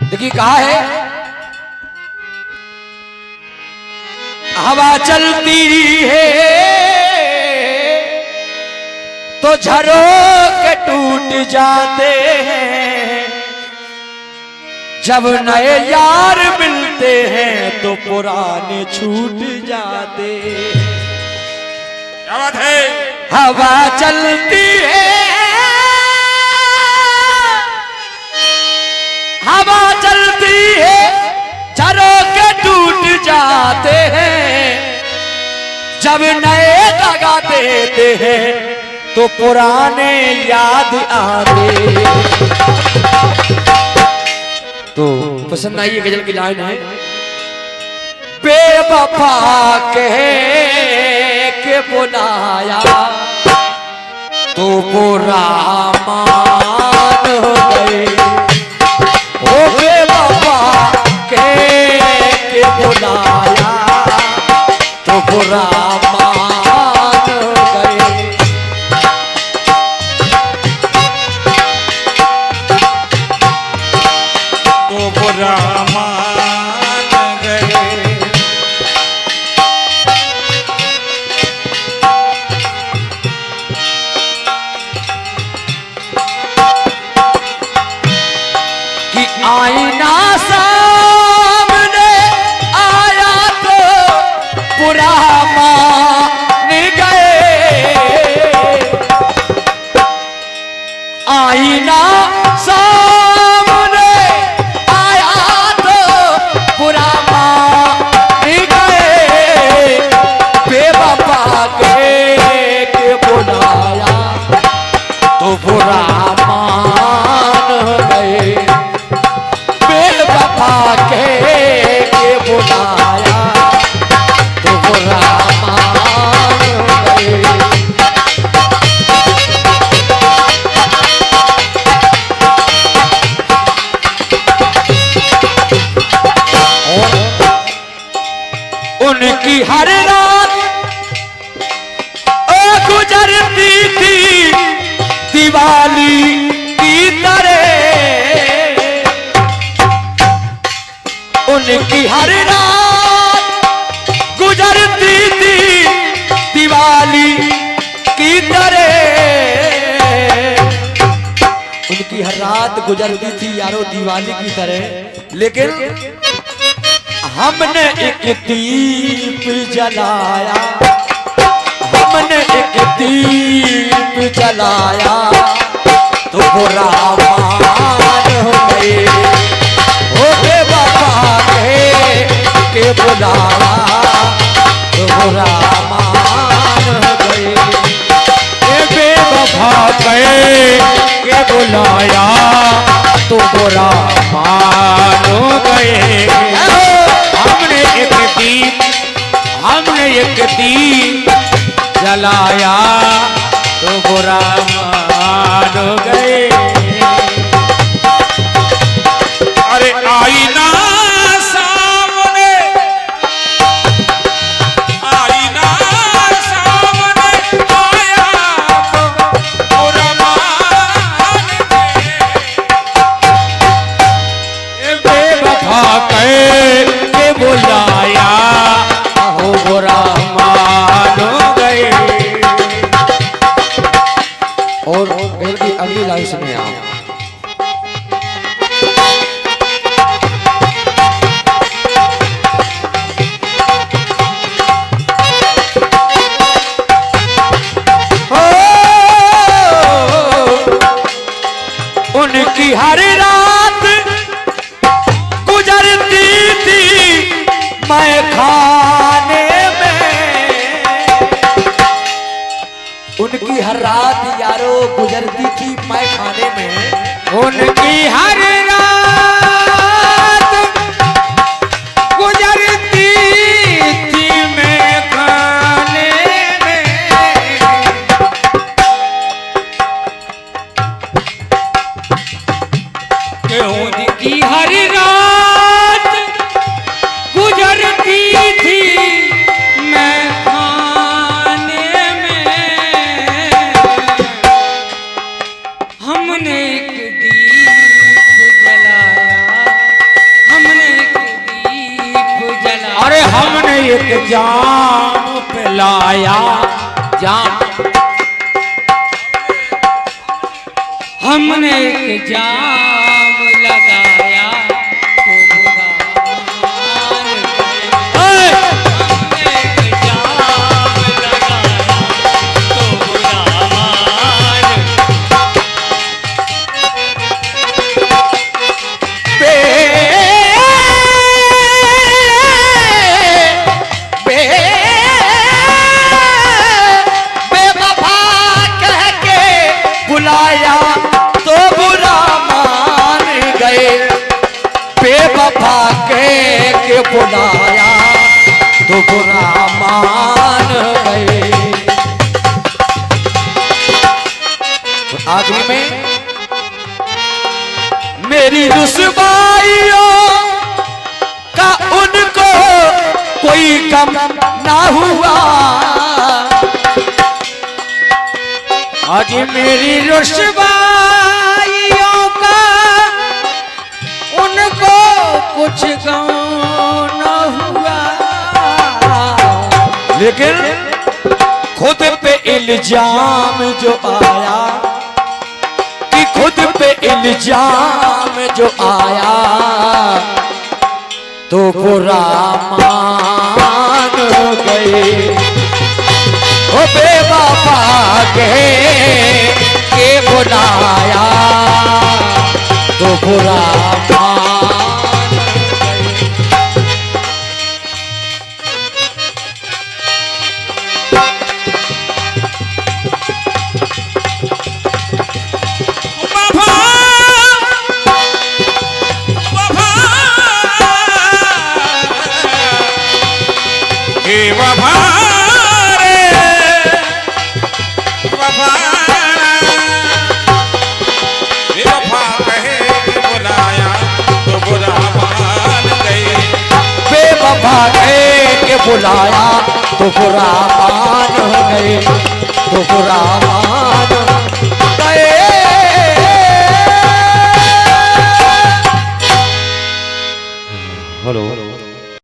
देखिए कहा है, हवा चलती है तो झरोखे टूट जाते हैं, जब नए यार मिलते हैं तो पुराने छूट जाते। क्या बात है? हवा चलती है, हवा चलती है, झरोखे टूट जाते हैं, जब नए लगा देते हैं तो पुराने याद आते। तो पसंद आई गजल की लाइन है, बेवफा कह के बुलाया तो बुरा मान हो गए, ओ बेवफा कह के बुलाया तो बुरा मान हो गए। तो बुरा मान गए। कि आईना सामने आया तो बुरा मान गए, आईना सामने आया तो बुरा मान गए, बेवफा के बुलाया तो बुरा मान गए, बेवफा के बुलाया तो बुरा मान गए। उनकी हर रात गुजरती थी दिवाली की तरह, उनकी हर रात गुजरती थी दिवाली की तरह, उनकी हर रात गुजरती थी यारो दिवाली की तरह, लेकिन हमने एक दीप जलाया, हमने एक दीप जलाया तो बुरा मान हो गए, ओ बेवफा के बुलाया तो बुरा मान हो गए, बेवफा के बुलाया तो बुरा मान गए। हमने एक दीप जलाया तो बुरा मान गए। अरे आईना सामने, आईना सामने आया तो बुरा मान गए, बेवफा के बुलाया तो बुरा मान गए। और की अगली लाइन सुनिए आप, उनकी हर रात गुजरती थी मैं खाने में, उनकी हर रात यारो गुजरती थी मैं खाने में, उनकी हर रात गुजरती थी मैं खाने में, उनकी हर रात गुजरती थी एक जाम पिलाया, जाम हमने एक जाम लगाया तो बुरा मान गए। हमने एक जाम लगाया तो बुरा मान बेवफा कह के बुलाया तो बुरा मान गए। बेवफा कह के बुलाया तो बुरा मान गए। आखिरी में मेरी रुसवाइयों का उनको कोई कम ना हुआ। आज मेरी रुसवाइयों का उनको कुछ गम न हुआ, लेकिन खुद पे इल्जाम जो आया कि खुद पे इल्जाम जो आया तो बुरा मान गए। ओ बेवफा के बुलाया तो बुरा मान के बुलाया तो बुरा मान गए, तो बुरा मान